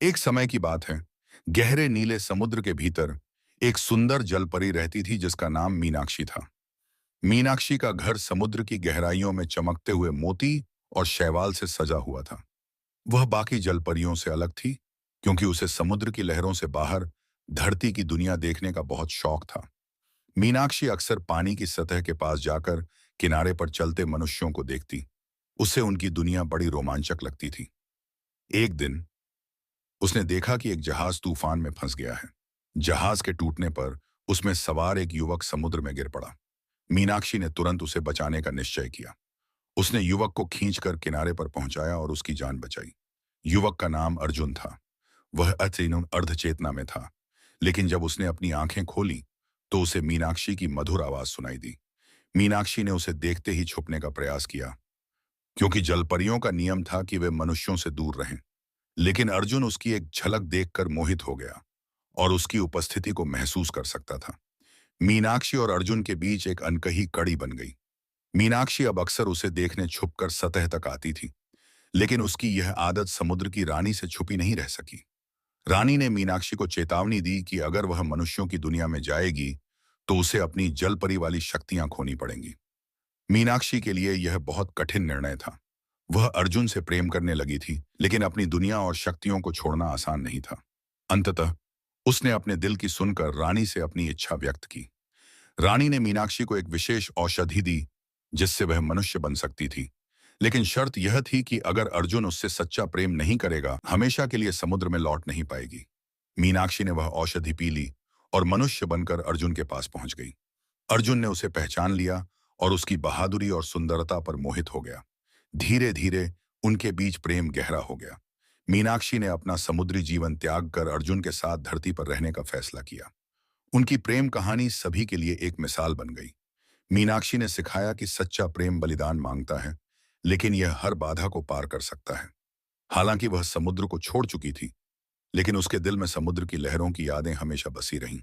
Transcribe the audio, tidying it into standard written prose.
एक समय की बात है। गहरे नीले समुद्र के भीतर एक सुंदर जलपरी रहती थी जिसका नाम मीनाक्षी था। मीनाक्षी का घर समुद्र की गहराइयों में चमकते हुए मोती और शैवाल से सजा हुआ था। वह बाकी जलपरियों से अलग थी क्योंकि उसे समुद्र की लहरों से बाहर धरती की दुनिया देखने का बहुत शौक था। मीनाक्षी अक्सर पानी की सतह के पास जाकर किनारे पर चलते मनुष्यों को देखती। उसे उनकी दुनिया बड़ी रोमांचक लगती थी। एक दिन उसने देखा कि एक जहाज तूफान में फंस गया है। जहाज के टूटने पर उसमें सवार एक युवक समुद्र में गिर पड़ा। मीनाक्षी ने तुरंत उसे बचाने का निश्चय किया। उसने युवक को खींचकर किनारे पर पहुंचाया और उसकी जान बचाई। युवक का नाम अर्जुन था। वह अर्धचेतना में था, लेकिन जब उसने अपनी आंखें खोली तो उसे मीनाक्षी की मधुर आवाज सुनाई दी। मीनाक्षी ने उसे देखते ही छुपने का प्रयास किया, क्योंकि जलपरियों का नियम था कि वे मनुष्यों से दूर रहें। लेकिन अर्जुन उसकी एक झलक देखकर मोहित हो गया और उसकी उपस्थिति को महसूस कर सकता था। मीनाक्षी और अर्जुन के बीच एक अनकही कड़ी बन गई। मीनाक्षी अब अक्सर उसे देखने छुपकर सतह तक आती थी, लेकिन उसकी यह आदत समुद्र की रानी से छुपी नहीं रह सकी। रानी ने मीनाक्षी को चेतावनी दी कि अगर वह मनुष्यों की दुनिया में जाएगी तो उसे अपनी जलपरी वाली शक्तियां खोनी पड़ेंगी। मीनाक्षी के लिए यह बहुत कठिन निर्णय था। वह अर्जुन से प्रेम करने लगी थी, लेकिन अपनी दुनिया और शक्तियों को छोड़ना आसान नहीं था। अंततः उसने अपने दिल की सुनकर रानी से अपनी इच्छा व्यक्त की। रानी ने मीनाक्षी को एक विशेष औषधि दी जिससे वह मनुष्य बन सकती थी, लेकिन शर्त यह थी कि अगर अर्जुन उससे सच्चा प्रेम नहीं करेगा, हमेशा के लिए समुद्र में लौट नहीं पाएगी। मीनाक्षी ने वह औषधि पी ली और मनुष्य बनकर अर्जुन के पास पहुंच गई। अर्जुन ने उसे पहचान लिया और उसकी बहादुरी और सुंदरता पर मोहित हो गया। धीरे धीरे उनके बीच प्रेम गहरा हो गया। मीनाक्षी ने अपना समुद्री जीवन त्याग कर अर्जुन के साथ धरती पर रहने का फैसला किया। उनकी प्रेम कहानी सभी के लिए एक मिसाल बन गई। मीनाक्षी ने सिखाया कि सच्चा प्रेम बलिदान मांगता है, लेकिन यह हर बाधा को पार कर सकता है। हालांकि वह समुद्र को छोड़ चुकी थी, लेकिन उसके दिल में समुद्र की लहरों की यादें हमेशा बसी रहीं।